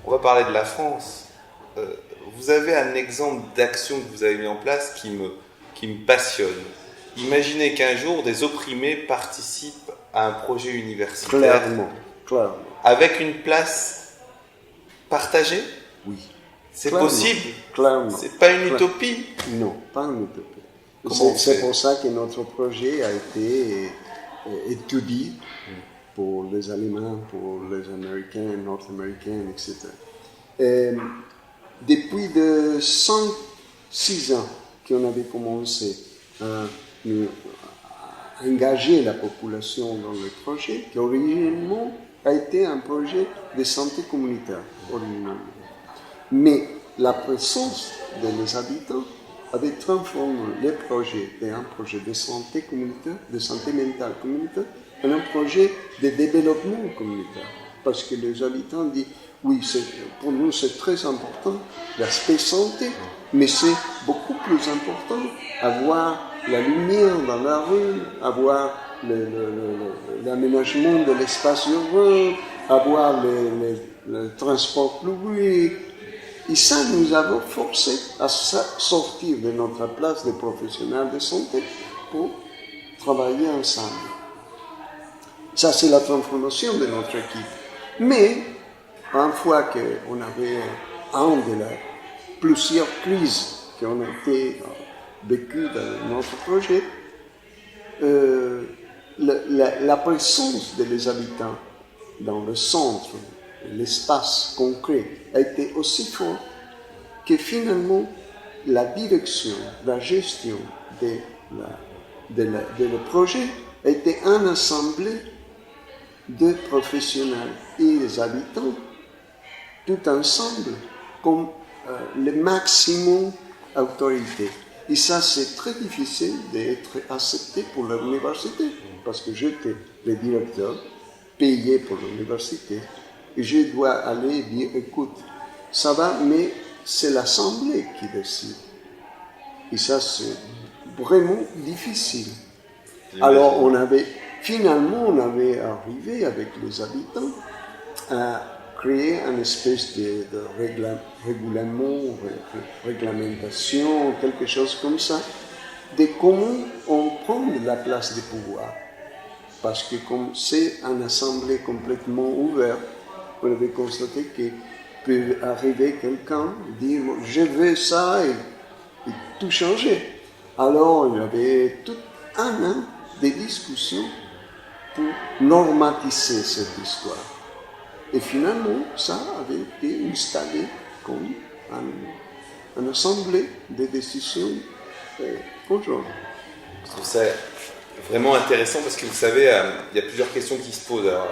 on va parler de la France. Vous avez un exemple d'action que vous avez mis en place qui me passionne. Imaginez qu'un jour, des opprimés participent à un projet universitaire. Clairement. Avec une place partagée. Oui. C'est possible. Clairement. C'est pas une utopie. Non, pas une utopie. C'est pour ça que notre projet a été étudié pour les Allemands, pour les Américains, Nord-Américains, etc. Et depuis de 106 ans qu'on avait commencé à engager la population dans le projet, qui originellement a été un projet de santé communautaire, originalement. Mais la présence des habitants avait transformé le projet d'un projet de santé communautaire, de santé mentale communautaire, en un projet de développement communautaire. Parce que les habitants disent, oui, pour nous c'est très important l'aspect santé, mais c'est beaucoup plus important avoir la lumière dans la rue, avoir l'aménagement de l'espace urbain, avoir le transport public. Et ça, nous avons forcé à sortir de notre place de professionnels de santé pour travailler ensemble. Ça, c'est la transformation de notre équipe. Mais, une fois qu'on avait plusieurs crises qui ont été vécues dans notre projet, la présence des habitants dans le centre, l'espace concret, a été aussi forte que finalement la direction, la gestion le projet a été une assemblée de professionnels et des habitants, tout ensemble, comme le maximum d'autorité. Et ça, c'est très difficile d'être accepté pour l'université, parce que j'étais le directeur, payé pour l'université, et je dois aller dire, écoute, ça va, mais c'est l'Assemblée qui décide. Et ça, c'est vraiment difficile. Alors, finalement, on avait arrivé avec les habitants à créer une espèce de réglementation, quelque chose comme ça, de comment on prend la place du pouvoir. Parce que comme c'est une assemblée complètement ouverte, on avait constaté qu'il peut arriver quelqu'un et dire « je veux ça » et tout changer. Alors, il y avait tout un an de discussions pour normatiser cette histoire. Et finalement, ça avait été installé comme une assemblée de décisions aujourd'hui. Je trouve ça vraiment intéressant parce que vous savez, il y a plusieurs questions qui se posent. Alors,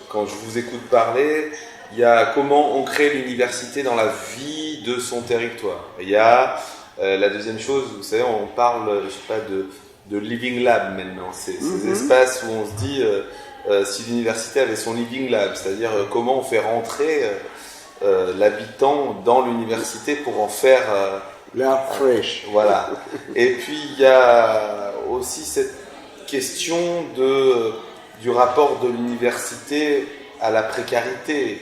quand je vous écoute parler, il y a comment on crée l'université dans la vie de son territoire. Il y a la deuxième chose, vous savez, on parle, je sais pas, de living lab maintenant. Ces espaces où on se dit si l'université avait son living lab, c'est-à-dire comment on fait rentrer l'habitant dans l'université pour en faire l'air fraîche. Voilà. Et puis il y a aussi cette question du rapport de l'université à la précarité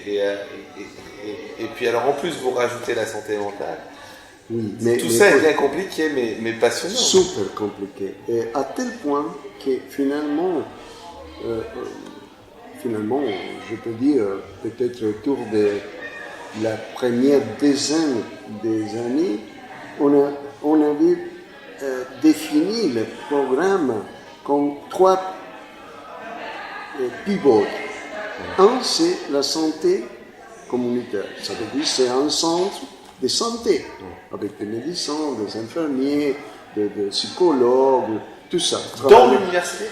et puis alors en plus vous rajoutez la santé mentale. Oui, tout ça est bien compliqué mais passionnant. Super compliqué. Et à tel point que finalement, je peux dire, peut-être autour de la première dizaine des années, on avait défini le programme comme 3 pivots. Un, c'est la santé communautaire. Ça veut dire que c'est un centre de santé, avec des médecins, des infirmiers, des psychologues, tout ça. Dans l'université ?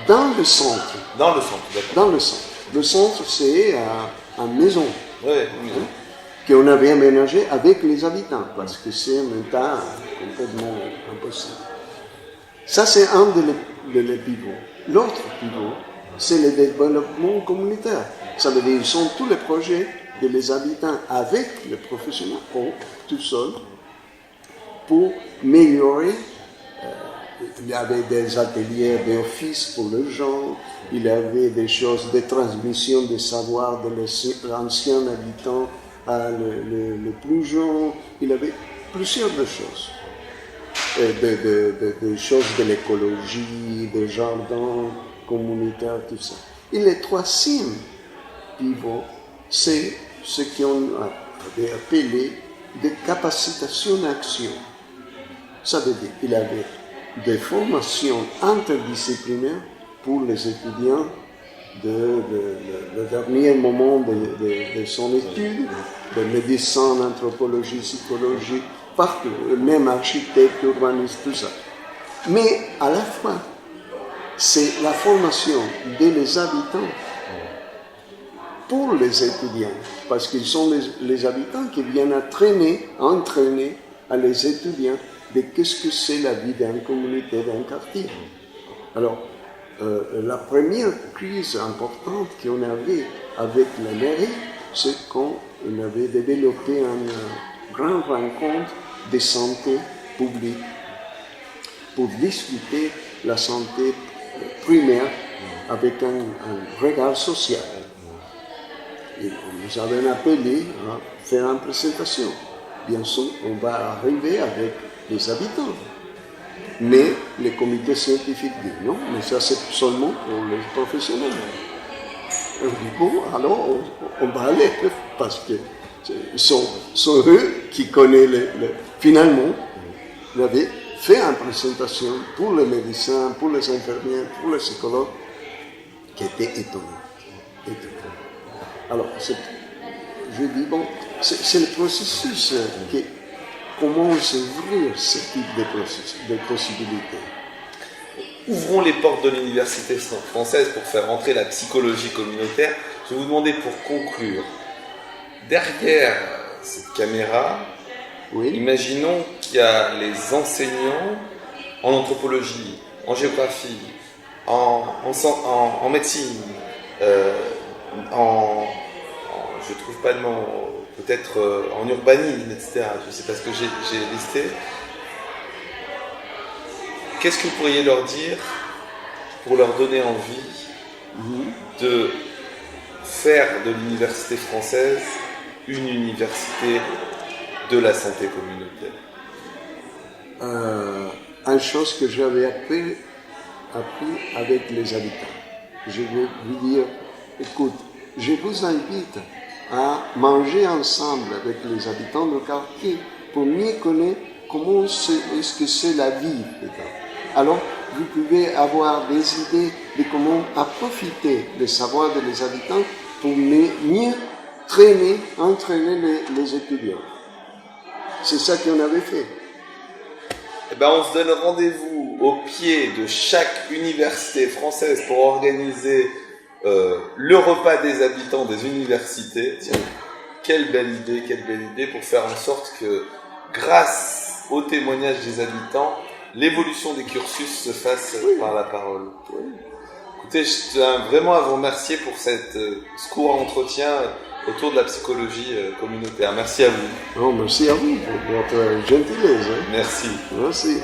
Dans le centre. Dans le centre, d'accord. Dans le centre. Le centre, c'est une maison. Oui, une maison. Qu'on avait aménagé avec les habitants, parce que c'est en même temps complètement impossible. Ça, c'est un des pivots. L'autre pivot, c'est le développement communautaire. Ça veut dire qu'ils sont tous les projets des habitants avec les professionnels ou tout seuls pour améliorer. Il y avait des ateliers d'office pour les gens, il y avait des choses de transmission de savoir de l'ancien habitant le plus jeune, il avait plusieurs de choses. Des choses de l'écologie, des jardins communautaires, tout ça. Et le troisième pivot, c'est ce qu'on avait appelé des capacitations d'action. Ça veut dire qu'il avait des formations interdisciplinaires pour les étudiants de dernier moment de son étude, de médecine, anthropologie, psychologie, partout, même architecte, urbaniste, tout ça. Mais à la fois, c'est la formation des habitants pour les étudiants, parce qu'ils sont les habitants qui viennent entraîner à les étudiants de qu'est-ce que c'est la vie d'une communauté, d'un quartier. Alors, la première crise importante qu'on avait avec la mairie, c'est qu'on avait développé une grande rencontre de santé publique pour discuter la santé primaire avec un regard social. Et on nous avait appelé à faire une présentation. Bien sûr, on va arriver avec les habitants. Mais le comité scientifique dit non, mais ça c'est seulement pour les professionnels. On dit bon, alors on va aller, parce que sont eux qui connaissent Finalement, on avait fait une présentation pour les médecins, pour les infirmières, pour les psychologues, qui était étonnante. Alors, je dis bon, c'est le processus qui commence à ouvrir ce type de possibilités. Ouvrons les portes de l'université française pour faire entrer la psychologie communautaire. Je vais vous demander pour conclure, derrière cette caméra, oui. Imaginons qu'il y a les enseignants en anthropologie, en géographie, en médecine, je trouve pas de mot, peut-être en urbanisme, etc. Je ne sais pas ce que j'ai listé. Qu'est-ce que vous pourriez leur dire pour leur donner envie de faire de l'université française une université de la santé communautaire? Une chose que j'avais appris avec les habitants. Je vais vous dire, écoute, je vous invite à manger ensemble avec les habitants du quartier pour mieux connaître comment est-ce que c'est la vie. Alors, vous pouvez avoir des idées de comment profiter des savoirs des habitants pour mieux entraîner les étudiants. C'est ça qu'on avait fait. Eh ben, on se donne rendez-vous au pied de chaque université française pour organiser le repas des habitants des universités. Tiens, quelle belle idée pour faire en sorte que, grâce au témoignage des habitants, l'évolution des cursus se fasse par la parole. Oui. Écoutez, je tiens vraiment à vous remercier pour ce court entretien autour de la psychologie communautaire. Merci à vous. Oh, merci à vous pour votre gentillesse. Merci. Merci.